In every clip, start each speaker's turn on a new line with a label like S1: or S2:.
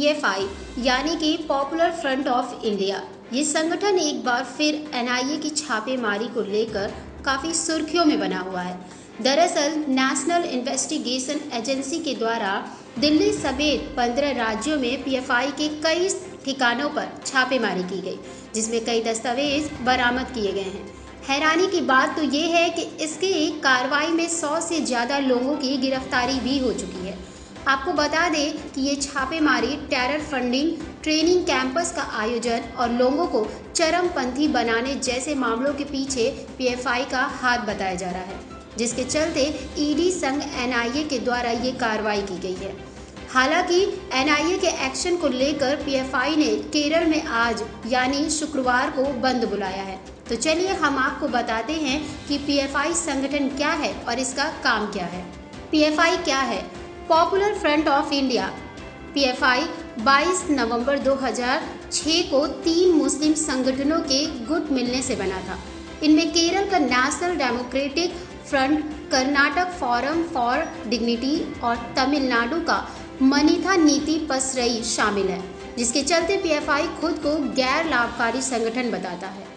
S1: PFI यानी कि popular front of India, ये संगठन एक बार फिर एनआईए की छापेमारी को लेकर काफ़ी सुर्खियों में बना हुआ है। दरअसल नेशनल इन्वेस्टिगेशन एजेंसी के द्वारा दिल्ली समेत 15 राज्यों में पीएफआई के कई ठिकानों पर छापेमारी की गई, जिसमें कई दस्तावेज बरामद किए गए हैं। हैरानी की बात तो ये है कि इसके कार्रवाई में 100 से ज़्यादा लोगों की गिरफ्तारी भी हो चुकी है। आपको बता दें कि ये छापेमारी टेरर फंडिंग, ट्रेनिंग कैंपस का आयोजन और लोगों को चरमपंथी बनाने जैसे मामलों के पीछे पीएफआई का हाथ बताया जा रहा है, जिसके चलते ईडी संग एनआईए के द्वारा ये कार्रवाई की गई है। हालांकि एनआईए के एक्शन को लेकर पीएफआई ने केरल में आज यानी शुक्रवार को बंद बुलाया है। तो चलिए हम आपको बताते हैं कि पीएफआई संगठन क्या है और इसका काम क्या है। पीएफआई क्या है? Popular front of India. PFI 22 नवंबर 2006 को 3 मुस्लिम संगठनों के गुट मिलने से बना था। इनमें केरल का national democratic front, Karnataka forum for dignity और तमिलनाडु का मनीथा नीति पसरई शामिल है, जिसके चलते पीएफआई खुद को गैर लाभकारी संगठन बताता है।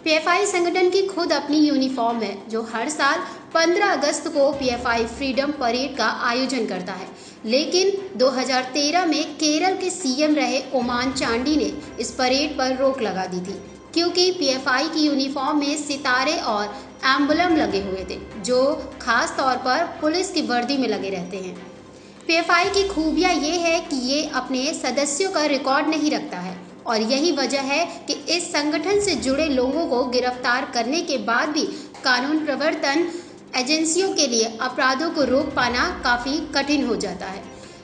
S1: पीएफआई संगठन की खुद अपनी यूनिफॉर्म है, जो हर साल 15 अगस्त को पीएफआई फ्रीडम परेड का आयोजन करता है। लेकिन 2013 में केरल के सीएम रहे ओमान चांडी ने इस परेड पर रोक लगा दी थी, क्योंकि पीएफआई की यूनिफॉर्म में सितारे और एम्बलम लगे हुए थे, जो खास तौर पर पुलिस की वर्दी में लगे रहते हैं। पीएफआई की खूबियाँ ये है कि ये अपने सदस्यों का रिकॉर्ड नहीं रखता है, और यही वजह है कि इस संगठन से जुड़े लोगों को गिरफ्तार करने के बाद भी कानून प्रवर्तन एजेंसियों के लिए अपराधों को रोक पाना काफ़ी कठिन हो जाता है।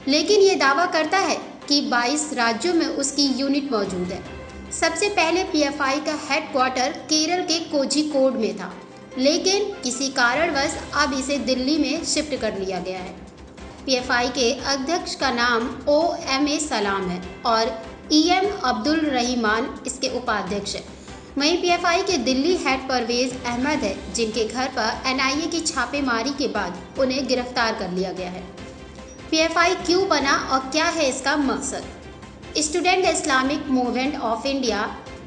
S1: लेकिन ये दावा करता है कि 22 राज्यों में उसकी यूनिट मौजूद है। सबसे पहले पीएफआई का हेडक्वार्टर केरल के कोझिकोड में था, लेकिन किसी कारणवश अब इसे दिल्ली में शिफ्ट कर लिया गया है। पीएफआई के अध्यक्ष का नाम OMA सलाम है और EM अब्दुल रहीमान इसके उपाध्यक्ष हैं। वहीं पीएफआई के दिल्ली हेड परवेज अहमद है, जिनके घर पर एनआईए की छापेमारी के बाद उन्हें गिरफ्तार कर लिया गया है। पीएफआई क्यों बना और क्या है इसका मकसद? Student Islamic movement of India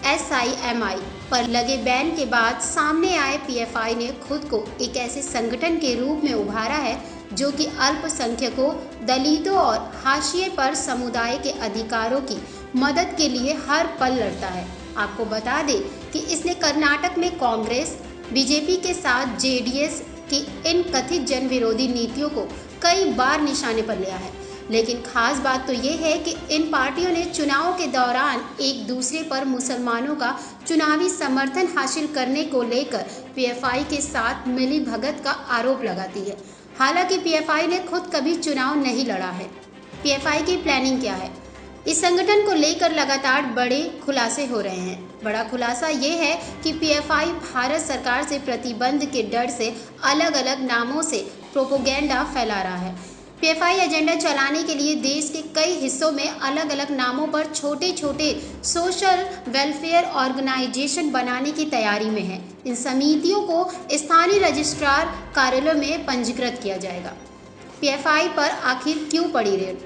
S1: SIMI पर लगे बैन के बाद सामने आए पीएफआई ने खुद को एक ऐसे संगठन के रूप में उभारा है जो कि अल्पसंख्यकों, दलितों और हाशिए पर समुदाय के अधिकारों की मदद के लिए हर पल लड़ता है। आपको बता दें कि इसने कर्नाटक में कांग्रेस, बीजेपी के साथ JDS की इन कथित जन विरोधी नीतियों को कई बार निशाने पर लिया है। लेकिन खास बात तो ये है कि इन पार्टियों ने चुनाव के दौरान एक दूसरे पर मुसलमानों का चुनावी समर्थन हासिल करने को लेकर पीएफआई के साथ मिलीभगत का आरोप लगाती है। हालांकि पीएफआई ने खुद कभी चुनाव नहीं लड़ा है। पीएफआई की प्लानिंग क्या है? इस संगठन को लेकर लगातार बड़े खुलासे हो रहे हैं। बड़ा खुलासा ये है कि पीएफआई भारत सरकार से प्रतिबंध के डर से अलग अलग नामों से प्रोपोगेंडा फैला रहा है। पीएफआई एजेंडा चलाने के लिए देश के कई हिस्सों में अलग अलग नामों पर छोटे छोटे सोशल वेलफेयर ऑर्गेनाइजेशन बनाने की तैयारी में है। इन समितियों को स्थानीय रजिस्ट्रार कार्यालयों में पंजीकृत किया जाएगा। पीएफआई पर आखिर क्यों पड़ी रेड?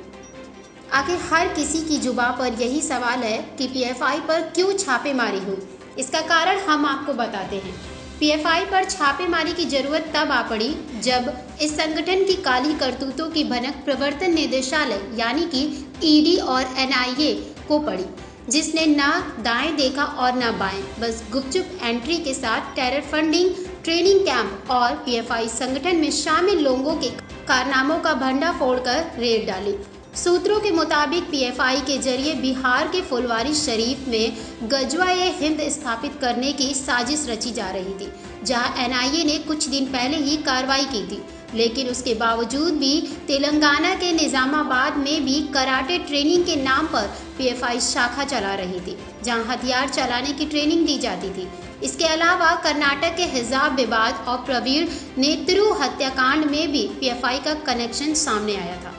S1: आखिर हर किसी की जुबान पर यही सवाल है कि पीएफआई पर क्यों छापेमारी हुई। इसका कारण हम आपको बताते हैं। पीएफआई पर छापेमारी की जरूरत तब आ पड़ी जब इस संगठन की काली करतूतों की भनक प्रवर्तन निदेशालय यानी कि ईडी और एनआईए को पड़ी, जिसने ना दाएं देखा और ना बाएं, बस गुपचुप एंट्री के साथ टेरर फंडिंग, ट्रेनिंग कैंप और पीएफआई संगठन में शामिल लोगों के कारनामों का भंडाफोड़ कर रेड डाली। सूत्रों के मुताबिक पीएफआई के जरिए बिहार के फुलवारी शरीफ में गजवा-ए-हिंद स्थापित करने की साजिश रची जा रही थी, जहां एनआईए ने कुछ दिन पहले ही कार्रवाई की थी। लेकिन उसके बावजूद भी तेलंगाना के निजामाबाद में भी कराटे ट्रेनिंग के नाम पर पीएफआई शाखा चला रही थी, जहां हथियार चलाने की ट्रेनिंग दी जाती थी। इसके अलावा कर्नाटक के हिजाब विवाद और प्रवीण नेत्रु हत्याकांड में भी पीएफआई का कनेक्शन सामने आया था।